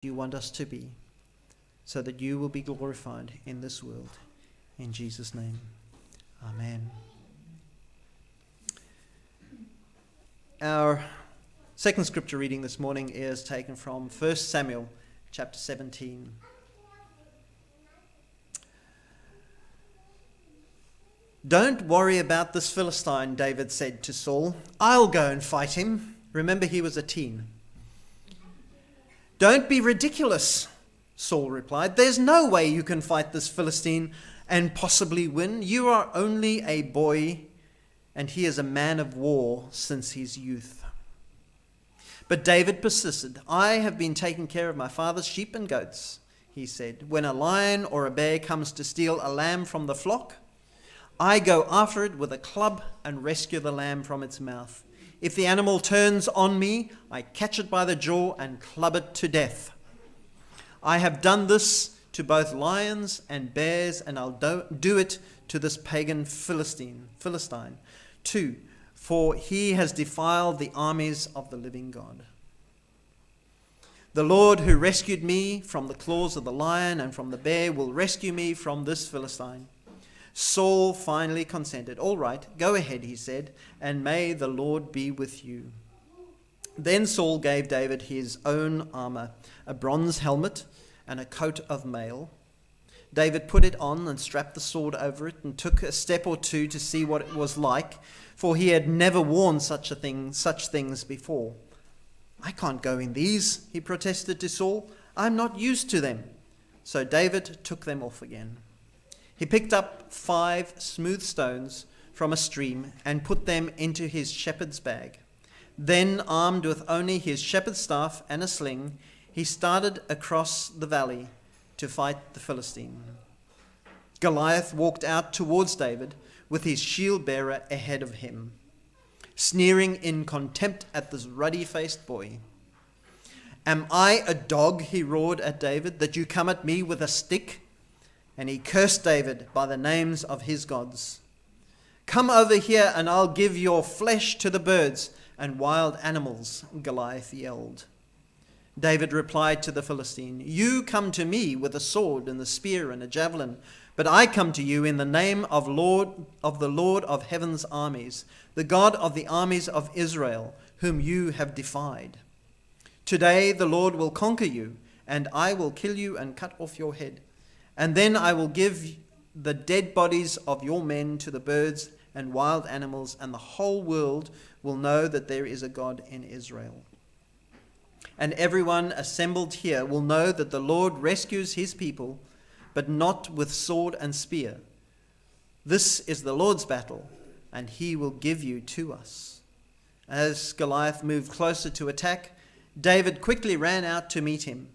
you want us to be, so that you will be glorified in this world. In Jesus' name, amen. Our second scripture reading this morning is taken from 1 Samuel chapter 17. "Don't worry about this Philistine," David said to Saul. "I'll go and fight him." Remember, he was a teen. "Don't be ridiculous," Saul replied. "There's no way you can fight this Philistine and possibly win. You are only a boy, and he is a man of war since his youth." But David persisted. "I have been taking care of my father's sheep and goats," he said. "When a lion or a bear comes to steal a lamb from the flock, I go after it with a club and rescue the lamb from its mouth. If the animal turns on me, I catch it by the jaw and club it to death. I have done this to both lions and bears, and I'll do it to this pagan Philistine too, for he has defiled the armies of the living God. The Lord who rescued me from the claws of the lion and from the bear will rescue me from this Philistine." Saul finally consented. "All right, go ahead," he said, "and may the Lord be with you." Then Saul gave David his own armor, a bronze helmet and a coat of mail. David put it on and strapped the sword over it and took a step or two to see what it was like, for he had never worn such things before. "I can't go in these," he protested to Saul. "I'm not used to them." So David took them off again. He picked up 5 smooth stones from a stream and put them into his shepherd's bag. Then, armed with only his shepherd's staff and a sling, he started across the valley to fight the Philistine. Goliath walked out towards David with his shield bearer ahead of him, sneering in contempt at this ruddy-faced boy. "Am I a dog," he roared at David, "that you come at me with a stick?" And he cursed David by the names of his gods. "Come over here and I'll give your flesh to the birds and wild animals," Goliath yelled. David replied to the Philistine, "You come to me with a sword and a spear and a javelin, but I come to you in the name of the Lord of heaven's armies, the God of the armies of Israel, whom you have defied. Today the Lord will conquer you, and I will kill you and cut off your head. And then I will give the dead bodies of your men to the birds and wild animals, and the whole world will know that there is a God in Israel. And everyone assembled here will know that the Lord rescues his people, but not with sword and spear. This is the Lord's battle, and he will give you to us." As Goliath moved closer to attack, David quickly ran out to meet him.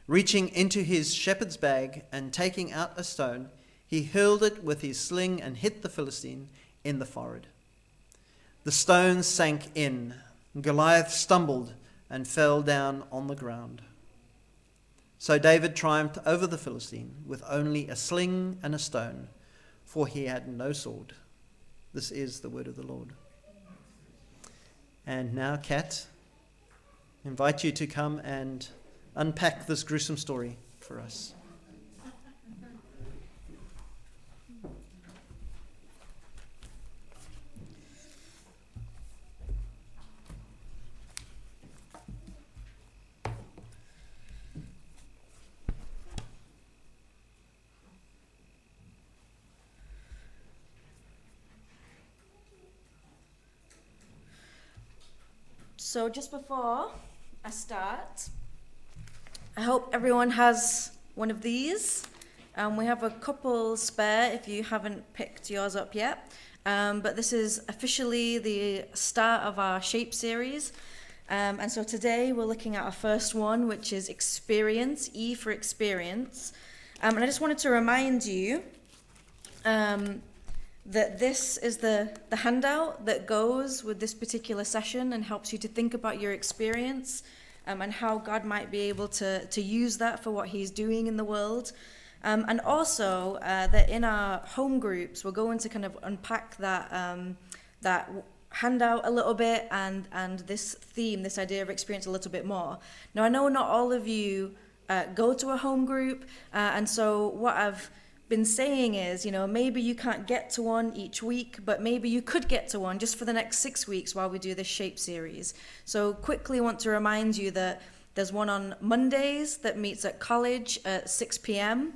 Reaching into his shepherd's bag and taking out a stone, he hurled it with his sling and hit the Philistine in the forehead. The stone sank in. Goliath stumbled and fell down on the ground. So David triumphed over the Philistine with only a sling and a stone, for he had no sword. This is the word of the Lord. And now, Kat, I invite you to come and unpack this gruesome story for us. So just before I start, I hope everyone has one of these. We have a couple spare if you haven't picked yours up yet. But this is officially the start of our S.H.A.P.E series. And so today we're looking at our first one, which is experience, E for experience. And I just wanted to remind you that this is the handout that goes with this particular session and helps you to think about your experience and how God might be able to use that for what he's doing in the world. And also that in our home groups, we're going to kind of unpack that handout a little bit and this theme, this idea of experience a little bit more. Now, I know not all of you go to a home group, and so what I've been saying is, maybe you can't get to one each week, but maybe you could get to one just for the next 6 weeks while we do this S.H.A.P.E series. So quickly want to remind you that there's one on Mondays that meets at college at 6 p.m.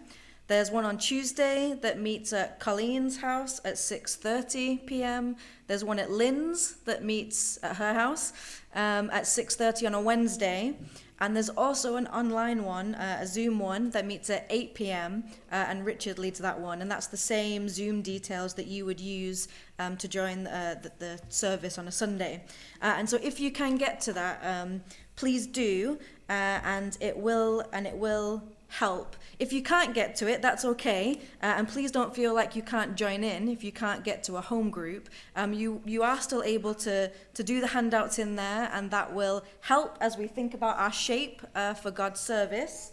There's one on Tuesday that meets at Colleen's house at 6:30 p.m. There's one at Lynn's that meets at her house at 6:30 on a Wednesday. And there's also an online one, a Zoom one, that meets at 8 p.m. And Richard leads that one. And that's the same Zoom details that you would use to join the service on a Sunday. And so if you can get to that, please do, and it will help. If you can't get to it, that's okay, and please don't feel like you can't join in if you can't get to a home group. You are still able to do the handouts in there, and that will help as we think about our S.H.A.P.E for God's service.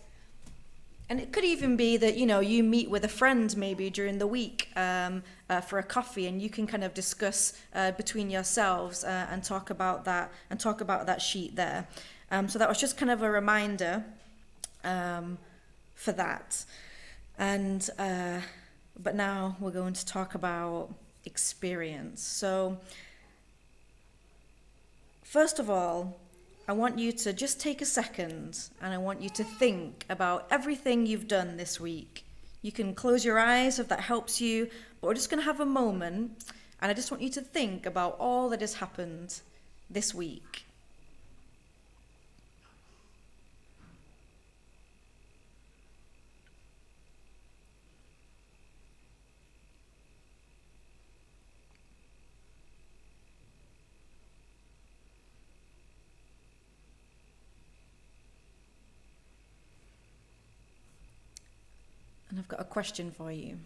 And it could even be that you meet with a friend maybe during the week for a coffee, and you can kind of discuss between yourselves and talk about that sheet there. So that was just kind of a reminder for that. And but now we're going to talk about experience. So first of all, I want you to just take a second and I want you to think about everything you've done this week. You can close your eyes if that helps you, but we're just going to have a moment and I just want you to think about all that has happened this week. And I've got a question for you.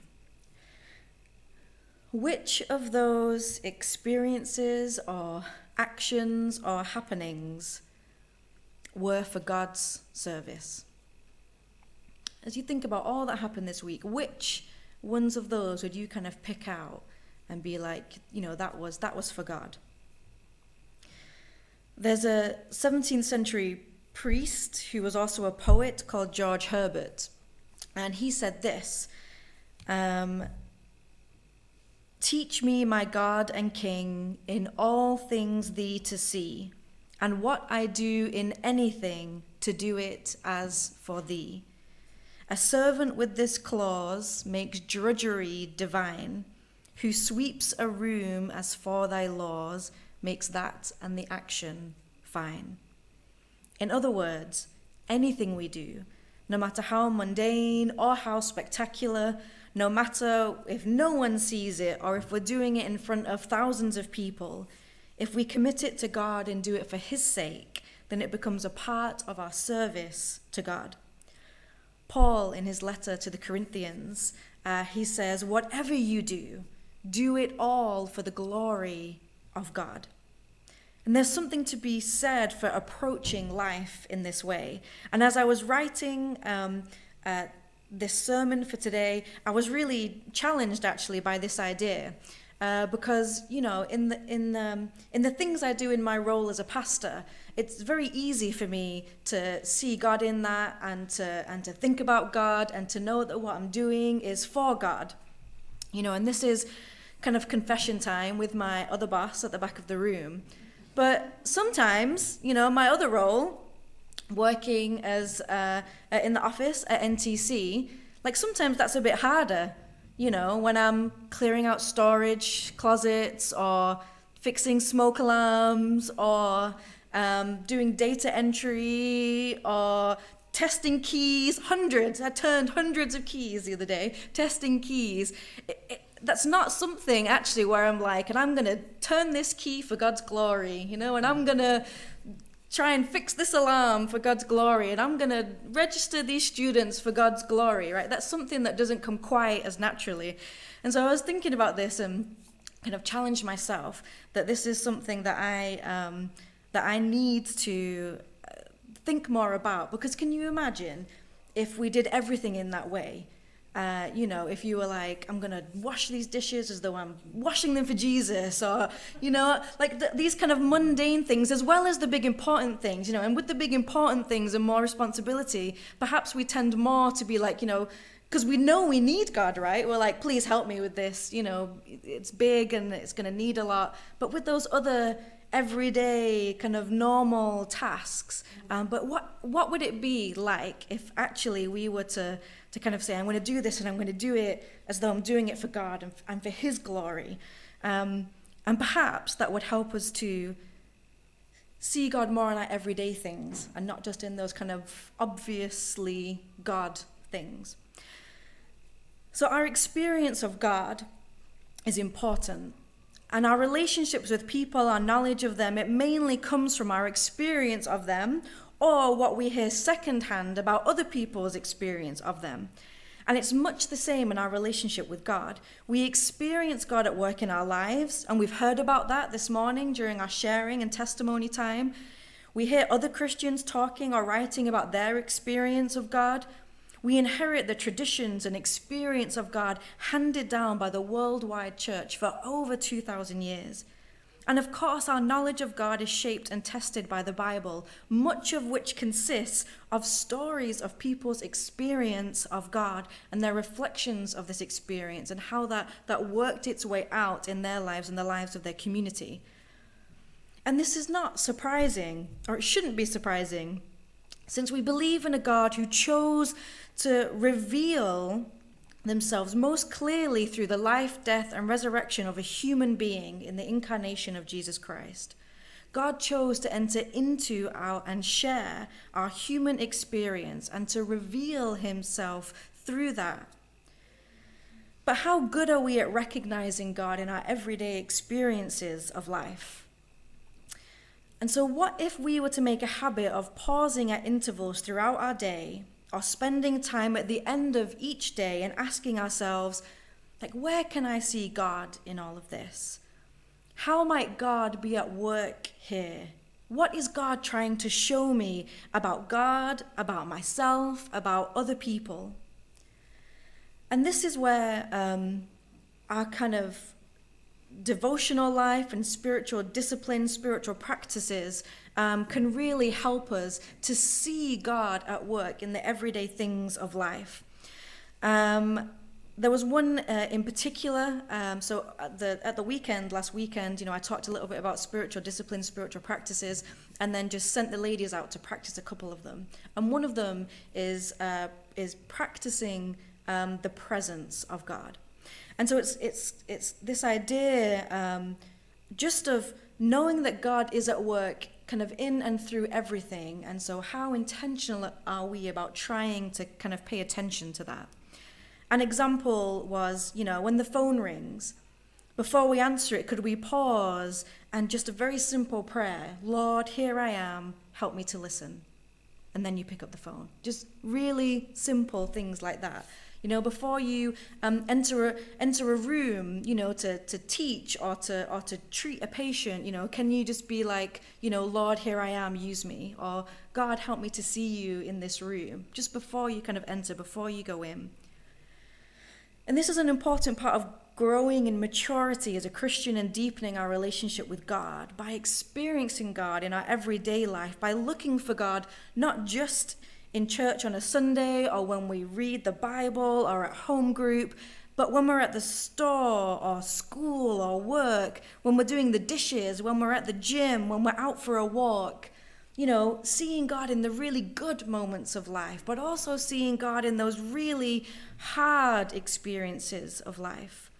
Which of those experiences or actions or happenings were for God's service? As you think about all that happened this week, which ones of those would you kind of pick out and be like, that was for God? There's a 17th century priest who was also a poet called George Herbert. And he said this, teach me, my God and King, in all things thee to see, and what I do in anything to do it as for thee. A servant with this clause makes drudgery divine, who sweeps a room as for thy laws, makes that and the action fine. In other words, anything we do, no matter how mundane or how spectacular, no matter if no one sees it or if we're doing it in front of thousands of people, if we commit it to God and do it for his sake, then it becomes a part of our service to God. Paul, in his letter to the Corinthians, he says, whatever you do, do it all for the glory of God. And there's something to be said for approaching life in this way. And as I was writing this sermon for today, I was really challenged actually by this idea. Because, in the things I do in my role as a pastor, it's very easy for me to see God in that and to think about God and to know that what I'm doing is for God. And this is kind of confession time with my other boss at the back of the room. But sometimes, my other role, working as in the office at NTC, sometimes that's a bit harder. When I'm clearing out storage closets or fixing smoke alarms or doing data entry or testing keys, I turned hundreds of keys the other day, testing keys. That's not something actually where I'm like, and I'm going to turn this key for God's glory, and I'm going to try and fix this alarm for God's glory, and I'm going to register these students for God's glory, right? That's something that doesn't come quite as naturally. And so I was thinking about this and kind of challenged myself that this is something that I need to think more about, because can you imagine if we did everything in that way? If you were like, I'm going to wash these dishes as though I'm washing them for Jesus, or, these kind of mundane things, as well as the big important things, and with the big important things and more responsibility, perhaps we tend more to be like, because we know we need God, right? We're like, please help me with this, it's big and it's going to need a lot. But with those other everyday kind of normal tasks, but what would it be like if actually we were to kind of say, I'm going to do this and I'm going to do it as though I'm doing it for God and for his glory. And perhaps that would help us to see God more in our everyday things and not just in those kind of obviously God things. So our experience of God is important. And our relationships with people, our knowledge of them, it mainly comes from our experience of them or what we hear secondhand about other people's experience of them. And it's much the same in our relationship with God. We experience God at work in our lives, and we've heard about that this morning during our sharing and testimony time. We hear other Christians talking or writing about their experience of God. We inherit the traditions and experience of God handed down by the worldwide church for over 2,000 years. And of course, our knowledge of God is shaped and tested by the Bible, much of which consists of stories of people's experience of God and their reflections of this experience and how that worked its way out in their lives and the lives of their community. And this is not surprising, or it shouldn't be surprising, since we believe in a God who chose to reveal themselves most clearly through the life, death, and resurrection of a human being in the incarnation of Jesus Christ. God chose to enter into and share our human experience and to reveal himself through that. But how good are we at recognizing God in our everyday experiences of life? And so what if we were to make a habit of pausing at intervals throughout our day, or spending time at the end of each day and asking ourselves, where can I see God in all of this? How might God be at work here? What is God trying to show me about God, about myself, about other people? And this is where our kind of devotional life and spiritual discipline, spiritual practices can really help us to see God at work in the everyday things of life. There was one in particular, so at the weekend, last weekend, I talked a little bit about spiritual discipline, spiritual practices, and then just sent the ladies out to practice a couple of them. And one of them is practicing the presence of God. And so it's this idea just of knowing that God is at work kind of in and through everything. And so how intentional are we about trying to kind of pay attention to that? An example was, when the phone rings, before we answer it, could we pause and just a very simple prayer, Lord, here I am, help me to listen. And then you pick up the phone. Just really simple things like that. Before you enter a room, to teach or to treat a patient, can you just be like, Lord, here I am, use me, or God, help me to see you in this room, just before you kind of enter, before you go in. And this is an important part of growing in maturity as a Christian and deepening our relationship with God by experiencing God in our everyday life, by looking for God not just in church on a Sunday or when we read the Bible or at home group, but when we're at the store or school or work, when we're doing the dishes, when we're at the gym, when we're out for a walk, seeing God in the really good moments of life, but also seeing God in those really hard experiences of life.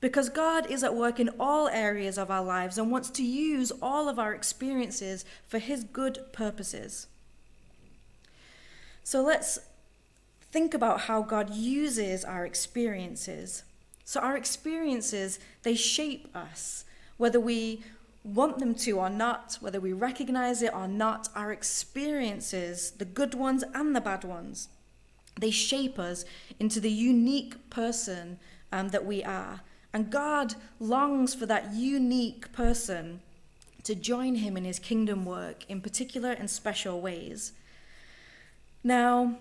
Because God is at work in all areas of our lives and wants to use all of our experiences for his good purposes. So let's think about how God uses our experiences. So our experiences, they shape us, whether we want them to or not, whether we recognize it or not. Our experiences, the good ones and the bad ones, they shape us into the unique person that we are. And God longs for that unique person to join him in his kingdom work in particular and special ways. Now,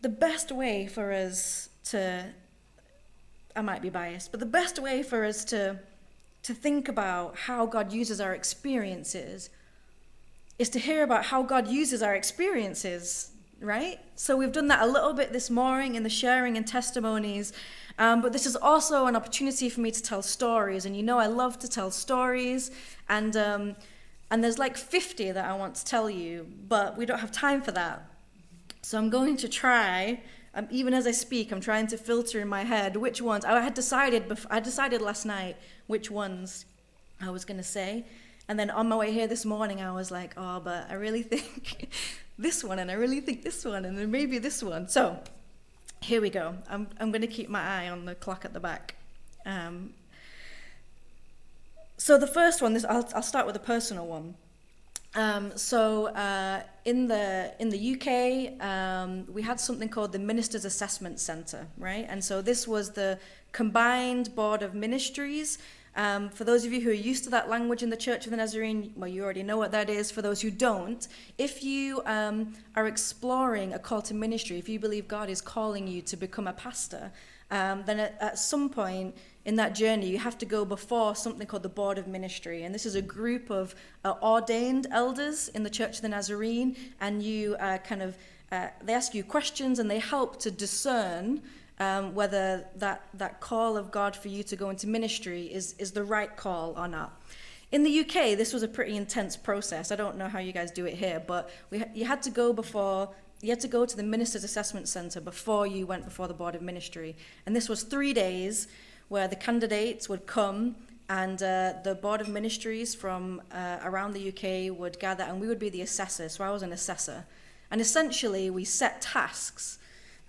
the best way for us I might be biased, but the best way for us to think about how God uses our experiences is to hear about how God uses our experiences, right? So we've done that a little bit this morning in the sharing and testimonies, but this is also an opportunity for me to tell stories, and you know I love to tell stories, and there's like 50 that I want to tell you, but we don't have time for that. So I'm going to try, even as I speak, I'm trying to filter in my head which ones. I decided last night which ones I was going to say. And then on my way here this morning, I was like, oh, but I really think this one, and I really think this one, and then maybe this one. So here we go. I'm going to keep my eye on the clock at the back. So the first one, I'll start with a personal one. In the UK, we had something called the Ministers' Assessment Centre, right? And so this was the combined board of ministries. For those of you who are used to that language in the Church of the Nazarene, well, you already know what that is. For those who don't, if you are exploring a call to ministry, if you believe God is calling you to become a pastor, then at some point in that journey, you have to go before something called the Board of Ministry. And this is a group of ordained elders in the Church of the Nazarene. And you they ask you questions, and they help to discern whether that call of God for you to go into ministry is the right call or not. In the UK, this was a pretty intense process. I don't know how you guys do it here, but you had to go to the Ministers' Assessment Centre before you went before the Board of Ministry. And this was 3 days where the candidates would come, and the Board of Ministries from around the UK would gather, and we would be the assessors. So I was an assessor. And essentially, we set tasks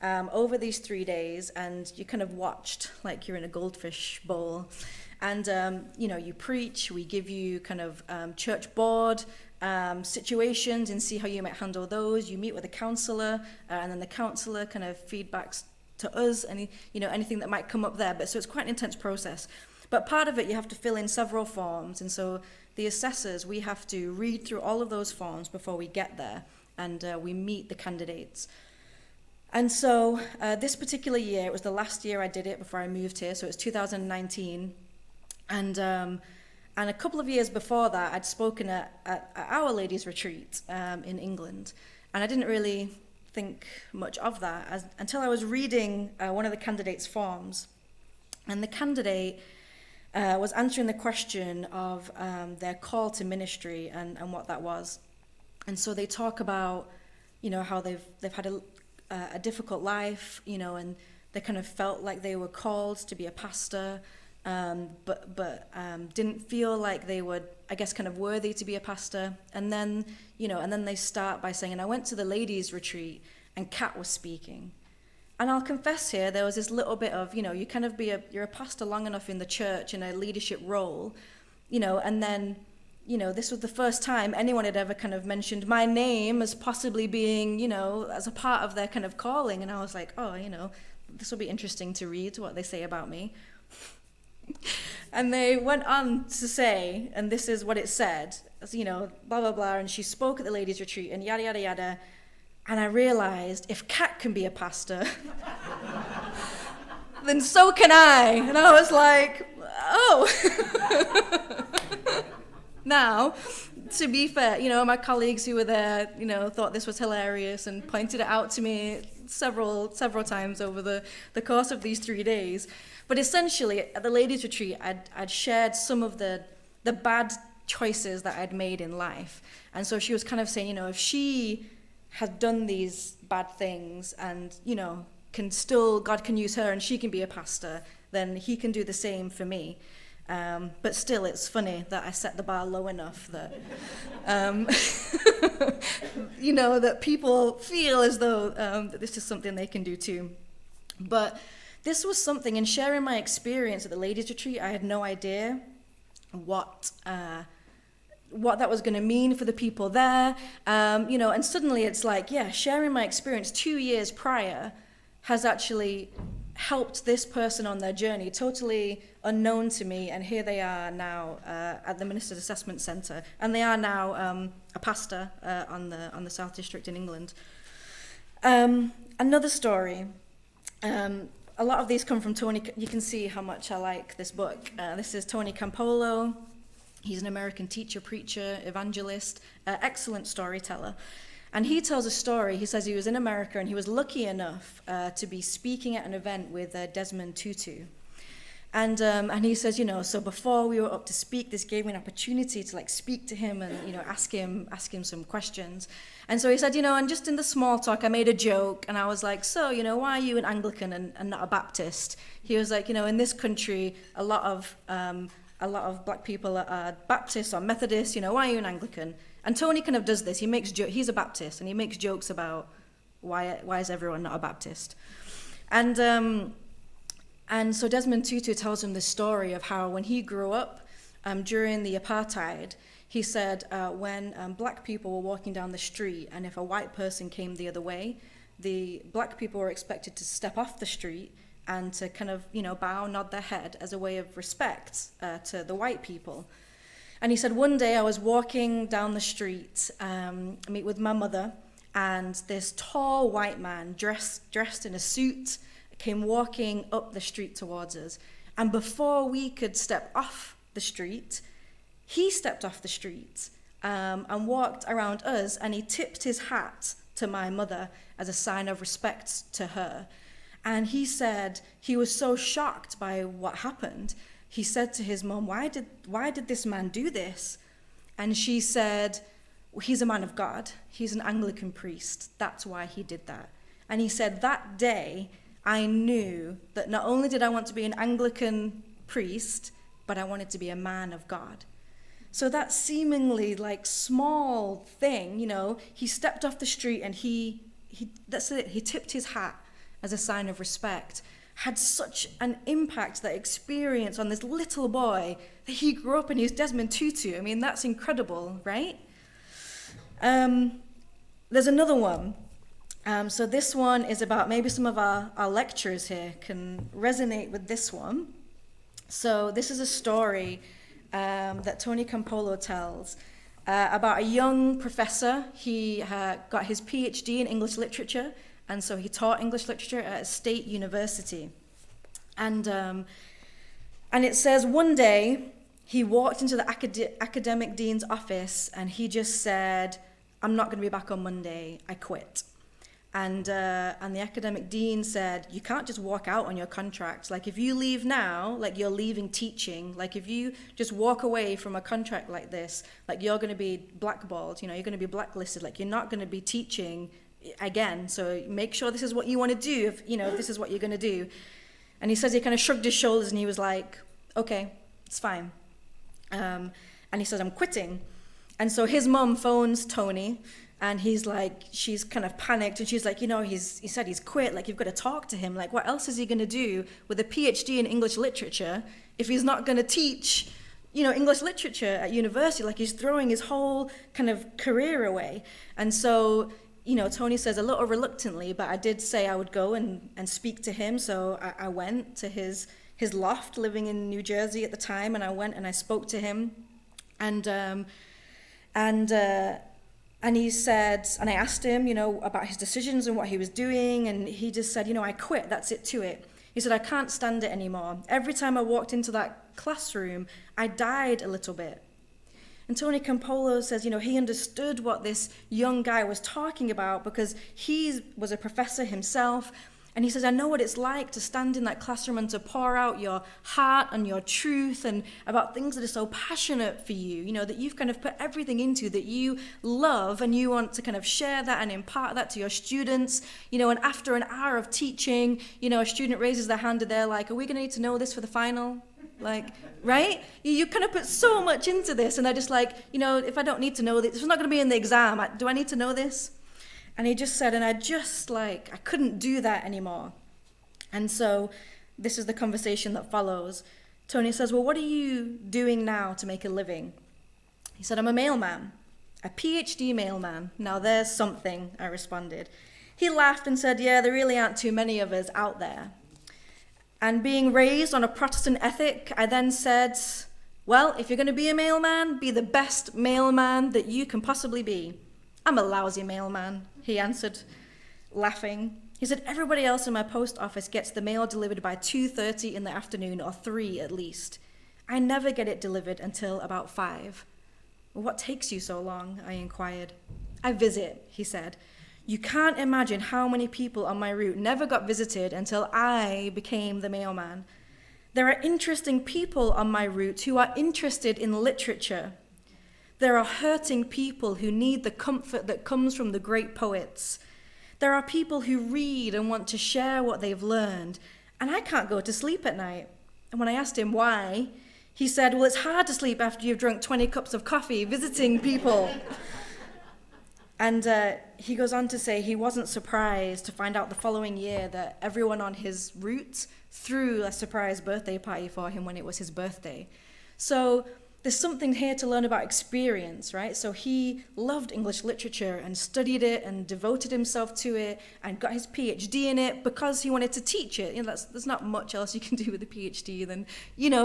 over these 3 days, and you kind of watched like you're in a goldfish bowl. And, you preach, we give you kind of church board situations and see how you might handle those. You meet with a counsellor, and then the counsellor kind of feedbacks to us, anything that might come up there. But so it's quite an intense process. But part of it, you have to fill in several forms. And so the assessors, we have to read through all of those forms before we get there, and we meet the candidates. And so this particular year, it was the last year I did it before I moved here, so it was 2019. And a couple of years before that, I'd spoken at Our Ladies Retreat in England. And I didn't really think much of that until I was reading one of the candidates' forms. And the candidate was answering the question of their call to ministry and what that was. And so they talk about, how they've had a difficult life, and they kind of felt like they were called to be a pastor, but didn't feel like they were, I guess, kind of worthy to be a pastor. And then they start by saying, and I went to the ladies' retreat and Kat was speaking. And I'll confess here, there was this little bit of, you kind of you're a pastor long enough in the church in a leadership role, and then, this was the first time anyone had ever kind of mentioned my name as possibly being, as a part of their kind of calling. And I was like, oh, this will be interesting to read what they say about me. And they went on to say, and this is what it said, blah, blah, blah, and she spoke at the ladies' retreat and yada, yada, yada. And I realized if Kat can be a pastor, then so can I. And I was like, oh. Now, to be fair, my colleagues who were there, thought this was hilarious and pointed it out to me several times over the course of these 3 days. But essentially, at the ladies' retreat, I'd shared some of the bad choices that I'd made in life. And so she was kind of saying, if she had done these bad things and, God can use her and she can be a pastor, then he can do the same for me. But still, it's funny that I set the bar low enough that, that people feel as though that this is something they can do too. But this was something, in sharing my experience at the ladies' retreat, I had no idea what that was going to mean for the people there, and suddenly it's like, sharing my experience 2 years prior has actually helped this person on their journey, totally unknown to me, and here they are now at the Ministers' Assessment Centre, and they are now a pastor on the South District in England. Another story. a lot of these come from Tony. You can see how much I like this book. This is Tony Campolo. He's an American teacher, preacher, evangelist, excellent storyteller. And he tells a story. He says he was in America and he was lucky enough to be speaking at an event with Desmond Tutu. And he says, so before we were up to speak, this gave me an opportunity to speak to him and, ask him some questions. And so he said, and just in the small talk, I made a joke and I was like, so, why are you an Anglican and not a Baptist? He was like, in this country, a lot of black people are Baptists or Methodists, why are you an Anglican? And Tony kind of does this. He's a Baptist and he makes jokes about why is everyone not a Baptist? And so Desmond Tutu tells him this story of how when he grew up during the apartheid, he said when black people were walking down the street and if a white person came the other way, the black people were expected to step off the street and to kind of, bow, nod their head as a way of respect to the white people. And he said, one day I was walking down the street, meet with my mother, and this tall white man dressed in a suit came walking up the street towards us. And before we could step off the street, he stepped off the street and walked around us, and he tipped his hat to my mother as a sign of respect to her. And he said he was so shocked by what happened. He said to his mom, why did this man do this? And she said, well, he's a man of God. He's an Anglican priest. That's why he did that. And he said, that day, I knew that not only did I want to be an Anglican priest, but I wanted to be a man of God. So that seemingly small thing, he stepped off the street and he tipped his hat as a sign of respect, had such an impact, that experience on this little boy that he grew up and he's Desmond Tutu. I mean, that's incredible, right? There's another one. So this one is about, maybe some of our lecturers here can resonate with this one. So this is a story that Tony Campolo tells about a young professor. He got his PhD in English literature, and so he taught English literature at S.H.A.P.E University. And it says one day he walked into the academic dean's office and he just said, I'm not going to be back on Monday, I quit. And the academic dean said, you can't just walk out on your contract. If you leave now, you're leaving teaching. If you just walk away from a contract like this, you're going to be blackballed, you're going to be blacklisted, you're not going to be teaching again. So make sure this is what you want to do, if this is what you're going to do. And he says he kind of shrugged his shoulders and he was like, okay, it's fine. And he says, I'm quitting. And so his mom phones Tony. And she's kind of panicked, and she's like, he said he's quit, you've got to talk to him. What else is he going to do with a PhD in English literature if he's not going to teach, English literature at university? He's throwing his whole kind of career away. And so, Tony says a little reluctantly, but I did say I would go and speak to him. So I went to his loft, living in New Jersey at the time, and I went and I spoke to him. And he said, and I asked him, about his decisions and what he was doing, and he just said, I quit, that's it to it. He said, I can't stand it anymore. Every time I walked into that classroom, I died a little bit. And Tony Campolo says, he understood what this young guy was talking about because he was a professor himself. And he says, I know what it's like to stand in that classroom and to pour out your heart and your truth and about things that are so passionate for you, that you've kind of put everything into, that you love, and you want to kind of share that and impart that to your students, and after an hour of teaching, a student raises their hand and they're like, are we going to need to know this for the final? Right? You kind of put so much into this, and they're just if I don't need to know this, it's not going to be in the exam, do I need to know this? And he just said, and I couldn't do that anymore. And so this is the conversation that follows. Tony says, well, what are you doing now to make a living? He said, I'm a mailman, a PhD mailman. Now there's something, I responded. He laughed and said, yeah, there really aren't too many of us out there. And being raised on a Protestant ethic, I then said, well, if you're going to be a mailman, be the best mailman that you can possibly be. I'm a lousy mailman, he answered. laughing. He said, everybody else in my post office gets the mail delivered by 2:30 in the afternoon, or 3 at least. I never get it delivered until about 5. Well, what takes you so long? I inquired. I visit, he said. You can't imagine how many people on my route never got visited until I became the mailman. There are interesting people on my route who are interested in literature. There are hurting people who need the comfort that comes from the great poets. There are people who read and want to share what they've learned, and I can't go to sleep at night. And when I asked him why, he said, well, it's hard to sleep after you've drunk 20 cups of coffee visiting people. And he goes on to say he wasn't surprised to find out the following year that everyone on his route threw a surprise birthday party for him when it was his birthday. So there's something here to learn about experience, right? So he loved English literature and studied it and devoted himself to it and got his PhD in it because he wanted to teach it. There's not much else you can do with a PhD than,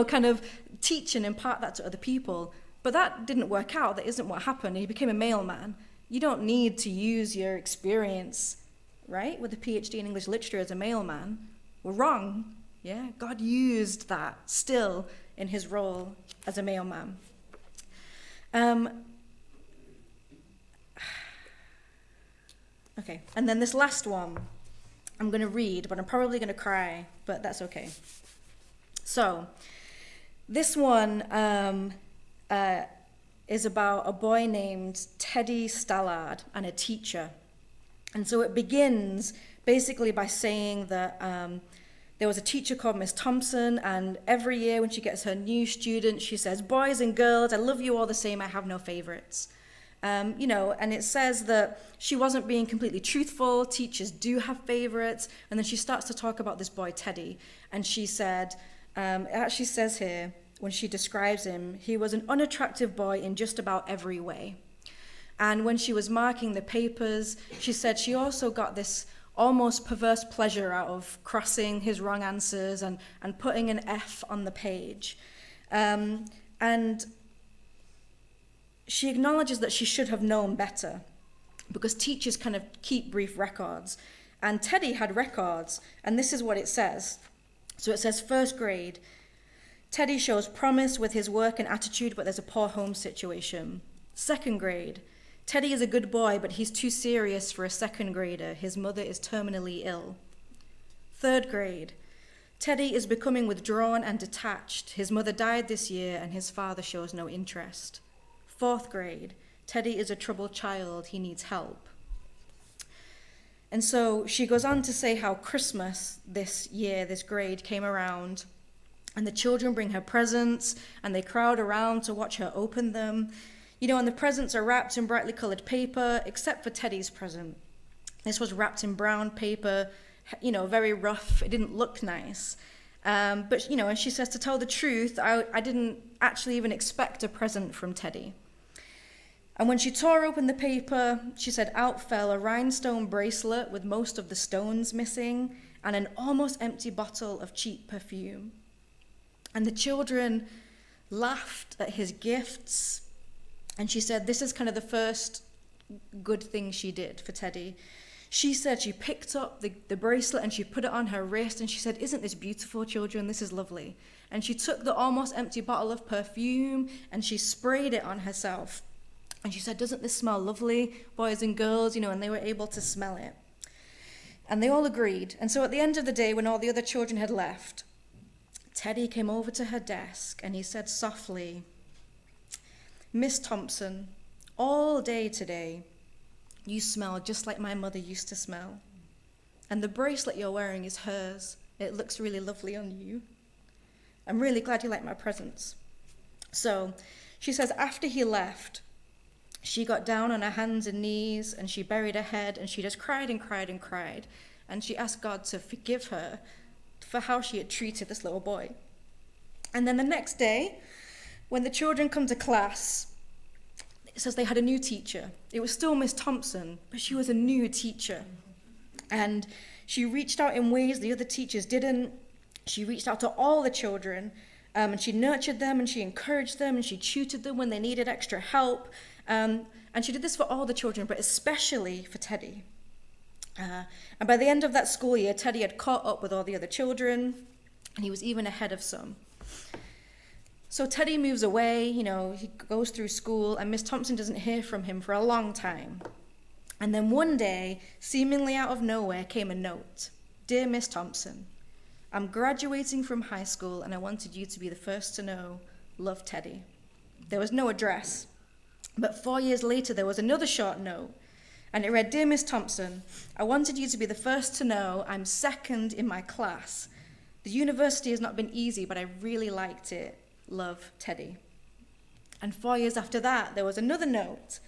kind of teach and impart that to other people. But that didn't work out. That isn't what happened. He became a mailman. You don't need to use your experience, right, with a PhD in English literature as a mailman. We're wrong. Yeah, God used that still in his role as a mailman. Okay, and then this last one I'm going to read, but I'm probably going to cry, but that's okay. So, this one is about a boy named Teddy Stallard and a teacher. And so it begins basically by saying that there was a teacher called Miss Thompson, and every year when she gets her new students, she says, boys and girls, I love you all the same, I have no favorites. And it says that she wasn't being completely truthful, teachers do have favorites, and then she starts to talk about this boy, Teddy, and she said, it actually says here, when she describes him, he was an unattractive boy in just about every way. And when she was marking the papers, she said she also got this almost perverse pleasure out of crossing his wrong answers and putting an F on the page. And she acknowledges that she should have known better because teachers kind of keep brief records. And Teddy had records, and this is what it says. So it says, first grade, Teddy shows promise with his work and attitude, but there's a poor home situation. Second grade, Teddy is a good boy, but he's too serious for a second grader. His mother is terminally ill. Third grade, Teddy is becoming withdrawn and detached. His mother died this year, and his father shows no interest. Fourth grade, Teddy is a troubled child. He needs help. And so she goes on to say how Christmas this year, this grade, came around, and the children bring her presents, and they crowd around to watch her open them. And the presents are wrapped in brightly colored paper, except for Teddy's present. This was wrapped in brown paper, very rough. It didn't look nice. But and she says, to tell the truth, I didn't actually even expect a present from Teddy. And when she tore open the paper, she said out fell a rhinestone bracelet with most of the stones missing and an almost empty bottle of cheap perfume. And the children laughed at his gifts. And she said this is kind of the first good thing she did for Teddy. She said she picked up the bracelet and she put it on her wrist, and she said, isn't this beautiful, children? This is lovely. And she took the almost empty bottle of perfume and she sprayed it on herself. And she said, doesn't this smell lovely, boys and girls? And they were able to smell it. And they all agreed. And so at the end of the day, when all the other children had left, Teddy came over to her desk and he said softly, Miss Thompson, all day today, you smell just like my mother used to smell. And the bracelet you're wearing is hers. It looks really lovely on you. I'm really glad you like my presents. So she says after he left, she got down on her hands and knees and she buried her head and she just cried and cried and cried. And she asked God to forgive her for how she had treated this little boy. And then the next day, when the children come to class, it says they had a new teacher. It was still Miss Thompson, but she was a new teacher. And she reached out in ways the other teachers didn't. She reached out to all the children, and she nurtured them, and she encouraged them, and she tutored them when they needed extra help. And she did this for all the children, but especially for Teddy. And by the end of that school year, Teddy had caught up with all the other children, and he was even ahead of some. So Teddy moves away, he goes through school, and Miss Thompson doesn't hear from him for a long time. And then one day, seemingly out of nowhere, came a note. Dear Miss Thompson, I'm graduating from high school, and I wanted you to be the first to know. Love, Teddy. There was no address. But 4 years later, there was another short note. And it read, Dear Miss Thompson, I wanted you to be the first to know I'm second in my class. The university has not been easy, but I really liked it. Love, Teddy. And 4 years after that, there was another note.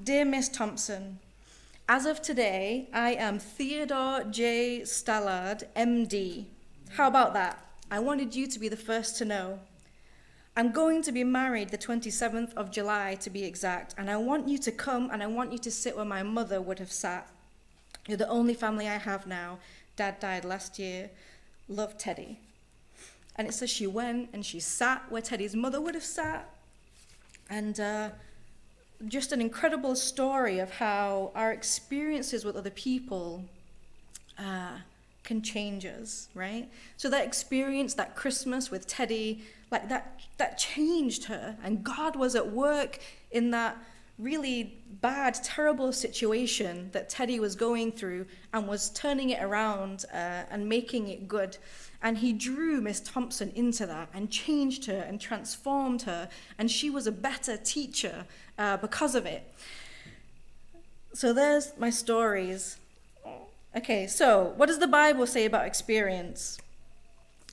Dear Miss Thompson, as of today, I am Theodore J. Stallard, MD. How about that? I wanted you to be the first to know. I'm going to be married the 27th of July, to be exact, and I want you to come and I want you to sit where my mother would have sat. You're the only family I have now. Dad died last year. Love, Teddy. And it says she went and she sat where Teddy's mother would have sat. And just an incredible story of how our experiences with other people can change us, right? So that experience, that Christmas with Teddy, like that changed her. And God was at work in that really bad, terrible situation that Teddy was going through and was turning it around and making it good. And he drew Miss Thompson into that and changed her and transformed her. And she was a better teacher because of it. So there's my stories. Okay, so what does the Bible say about experience?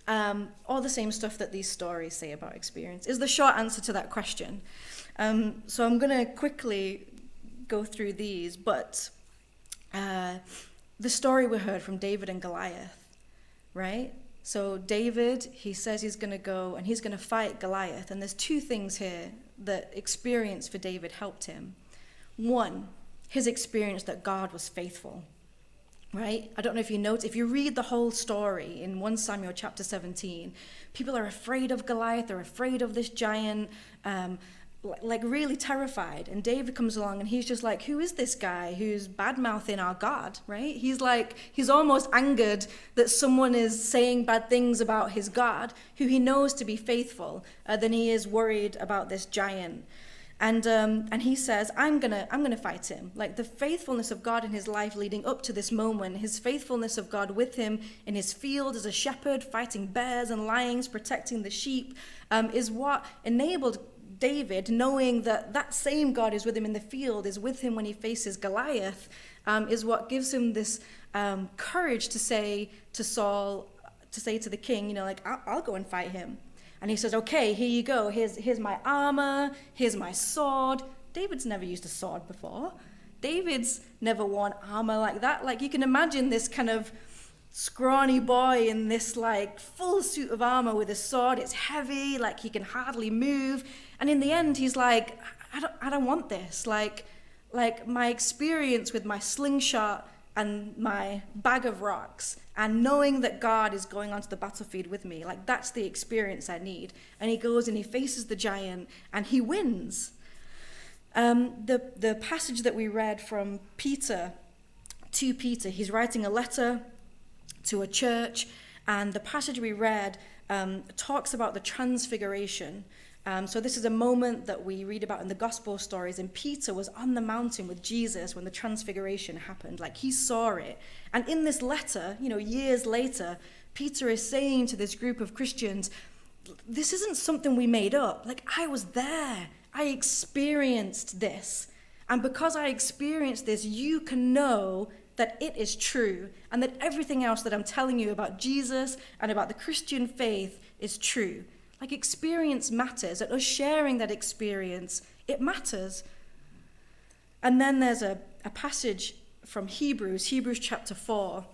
All the same stuff that these stories say about experience is the short answer to that question. So I'm going to quickly go through these, but the story we heard from David and Goliath, right? So David, he says he's going to go and he's going to fight Goliath. And there's two things here that experience for David helped him. One, his experience that God was faithful, right? I don't know if you notice, if you read the whole story in 1 Samuel chapter 17, people are afraid of Goliath, they're afraid of this giant, like really terrified. And David comes along and he's just like, who is this guy who's bad-mouthing our God, right? He's almost angered that someone is saying bad things about his God, who he knows to be faithful, than he is worried about this giant. And he says, I'm gonna fight him. Like the faithfulness of God in his life leading up to this moment, his faithfulness of God with him in his field as a shepherd, fighting bears and lions, protecting the sheep, is what enabled David, knowing that that same God is with him in the field, is with him when he faces Goliath, is what gives him this courage to say to Saul, to say to the king, like, I'll go and fight him. And he says, okay, here you go. Here's my armor. Here's my sword. David's never used a sword before. David's never worn armor like that. Like, you can imagine this kind of scrawny boy in this, like, full suit of armor with a sword. It's heavy, like, he can hardly move. And in the end, he's like, I don't want this. Like my experience with my slingshot and my bag of rocks and knowing that God is going onto the battlefield with me, like that's the experience I need. And he goes and he faces the giant and he wins. The passage that we read from Peter, to Peter, he's writing a letter to a church, and the passage we read talks about the transfiguration. So this is a moment that we read about in the gospel stories, and Peter was on the mountain with Jesus when the transfiguration happened. Like, he saw it. And in this letter, years later, Peter is saying to this group of Christians, this isn't something we made up. Like, I was there. I experienced this. And because I experienced this, you can know that it is true, and that everything else that I'm telling you about Jesus and about the Christian faith is true. Like, experience matters, and us sharing that experience, it matters. And then there's a passage from Hebrews chapter 4,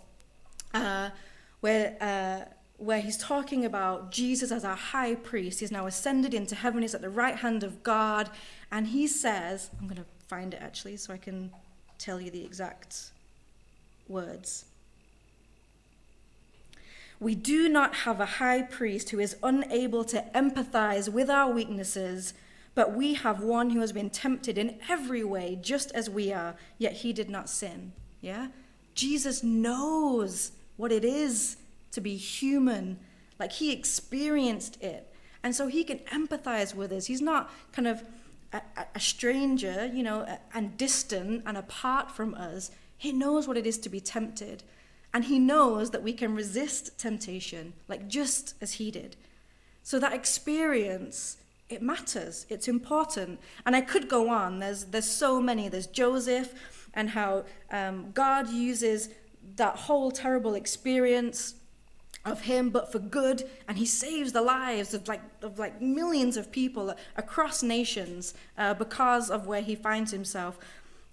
where he's talking about Jesus as our high priest. He's now ascended into heaven, he's at the right hand of God, and he says, I'm going to find it actually so I can tell you the exact words. We do not have a high priest who is unable to empathize with our weaknesses, but we have one who has been tempted in every way, just as we are, yet he did not sin. Yeah? Jesus knows what it is to be human. Like, he experienced it. And so he can empathize with us. He's not kind of a stranger, and distant and apart from us. He knows what it is to be tempted. And he knows that we can resist temptation, like just as he did. So that experience, it matters. It's important. And I could go on. There's so many. There's Joseph and how God uses that whole terrible experience of him, but for good, and he saves the lives of millions of people across nations because of where he finds himself.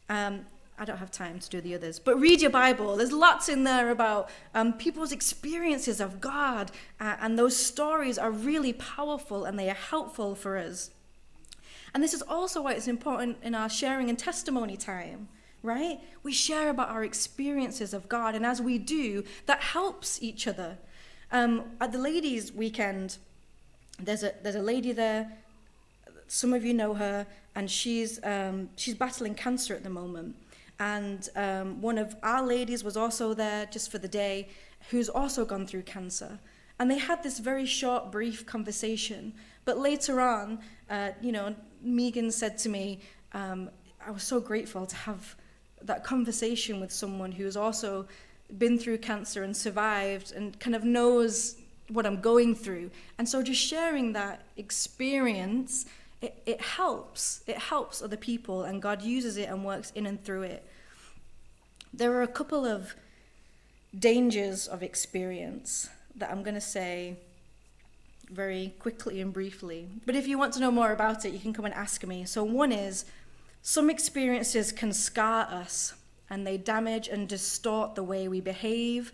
I don't have time to do the others, but read your Bible. There's lots in there about people's experiences of God, and those stories are really powerful and they are helpful for us. And this is also why it's important in our sharing and testimony time, right? We share about our experiences of God, and as we do, that helps each other. At the ladies' weekend, there's a lady there. Some of you know her, and she's battling cancer at the moment. And one of our ladies was also there just for the day, who's also gone through cancer. And they had this very short, brief conversation. But later on, Megan said to me, I was so grateful to have that conversation with someone who's also been through cancer and survived and kind of knows what I'm going through. And so just sharing that experience, it helps. It helps other people, and God uses it and works in and through it. There are a couple of dangers of experience that I'm going to say very quickly and briefly. But if you want to know more about it, you can come and ask me. So one is, some experiences can scar us, and they damage and distort the way we behave,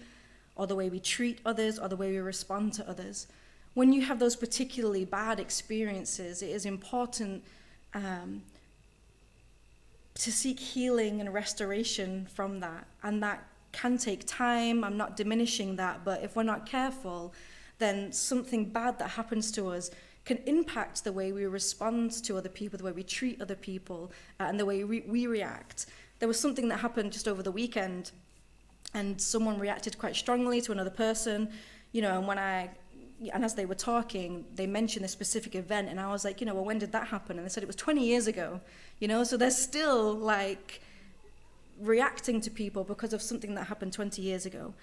or the way we treat others, or the way we respond to others. When you have those particularly bad experiences, it is important to seek healing and restoration from that. And that can take time. I'm not diminishing that, but if we're not careful, then something bad that happens to us can impact the way we respond to other people, the way we treat other people, and the way we react. There was something that happened just over the weekend, and someone reacted quite strongly to another person, and as they were talking, they mentioned a specific event, and I was like, well, when did that happen? And they said it was 20 years ago, so they're still like reacting to people because of something that happened 20 years ago.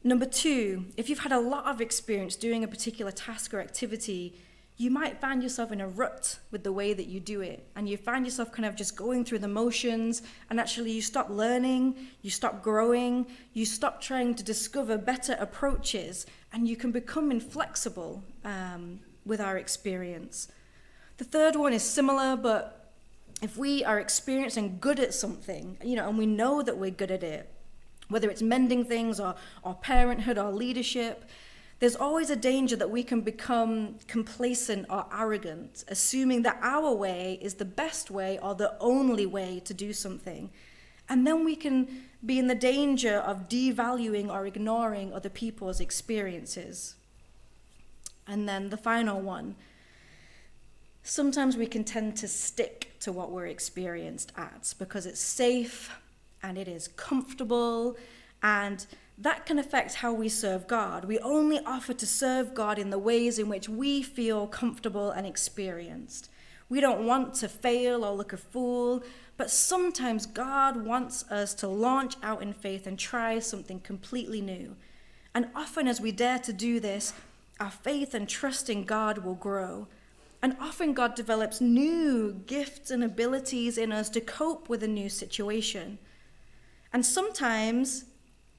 Number two, if you've had a lot of experience doing a particular task or activity, you might find yourself in a rut with the way that you do it. And you find yourself kind of just going through the motions, and actually you stop learning, you stop growing, you stop trying to discover better approaches, and you can become inflexible with our experience. The third one is similar, but if we are experienced and good at something, and we know that we're good at it, whether it's mending things or parenthood or leadership, there's always a danger that we can become complacent or arrogant, assuming that our way is the best way or the only way to do something. And then we can be in the danger of devaluing or ignoring other people's experiences. And then the final one, sometimes we can tend to stick to what we're experienced at because it's safe and it is comfortable, and that can affect how we serve God. We only offer to serve God in the ways in which we feel comfortable and experienced. We don't want to fail or look a fool, but sometimes God wants us to launch out in faith and try something completely new. And often as we dare to do this, our faith and trust in God will grow. And often God develops new gifts and abilities in us to cope with a new situation. And sometimes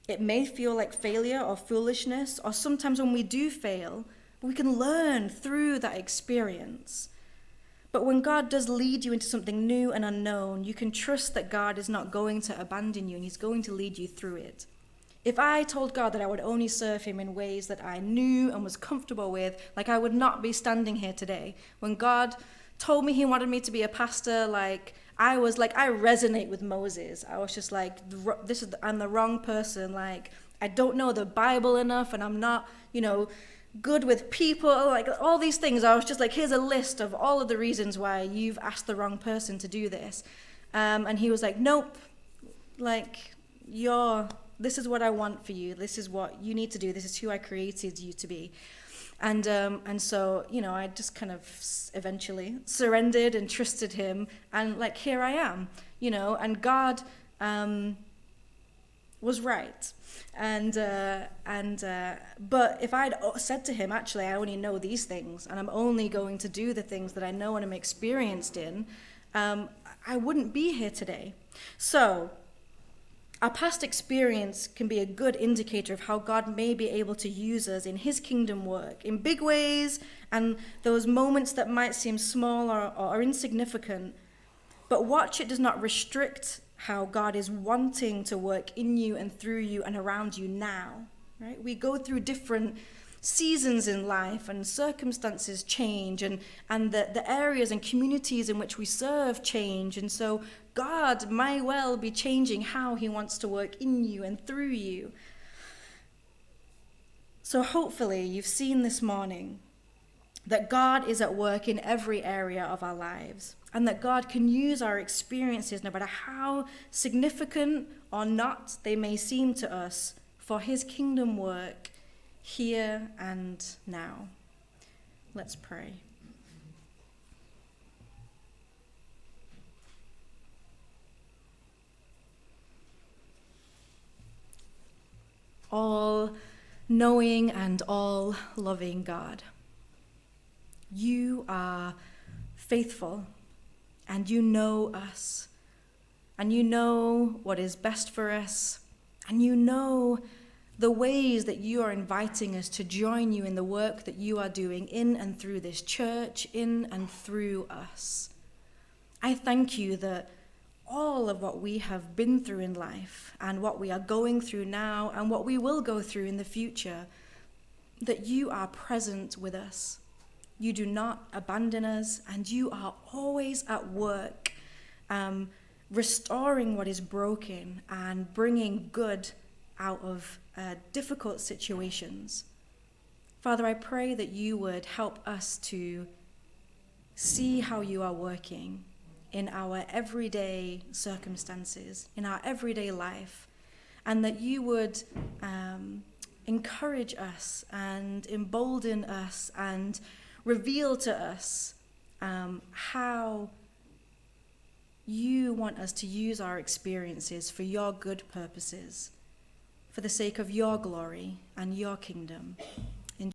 it may feel like failure or foolishness, or sometimes when we do fail, we can learn through that experience. But when God does lead you into something new and unknown, you can trust that God is not going to abandon you, and he's going to lead you through it. If I told God that I would only serve him in ways that I knew and was comfortable with, like, I would not be standing here today. When God told me he wanted me to be a pastor, I resonate with Moses. I was just like, I'm the wrong person. I don't know the Bible enough, and I'm not, good with people. All these things. I was just like, here's a list of all of the reasons why you've asked the wrong person to do this. And he was like, nope. this is what I want for you. This is what you need to do. This is who I created you to be. And so, I just kind of eventually surrendered and trusted him. And like, here I am, and God was right. But if I'd said to him, actually, I only know these things, and I'm only going to do the things that I know and I'm experienced in, I wouldn't be here today. So our past experience can be a good indicator of how God may be able to use us in his kingdom work in big ways, and those moments that might seem small or insignificant. But watch, it does not restrict how God is wanting to work in you and through you and around you now. Right? We go through different seasons in life, and circumstances change, and the areas and communities in which we serve change. And so God may well be changing how he wants to work in you and through you. So hopefully you've seen this morning that God is at work in every area of our lives, and that God can use our experiences, no matter how significant or not they may seem to us, for his kingdom work here and now. Let's pray. All knowing and all loving God, you are faithful, and you know us, and you know what is best for us, and you know the ways that you are inviting us to join you in the work that you are doing in and through this church, in and through us. I thank you that all of what we have been through in life, and what we are going through now, and what we will go through in the future, that you are present with us. You do not abandon us, and you are always at work, restoring what is broken and bringing good out of difficult situations. Father, I pray that you would help us to see how you are working in our everyday circumstances, in our everyday life, and that you would encourage us and embolden us and reveal to us how you want us to use our experiences for your good purposes, for the sake of your glory and your kingdom.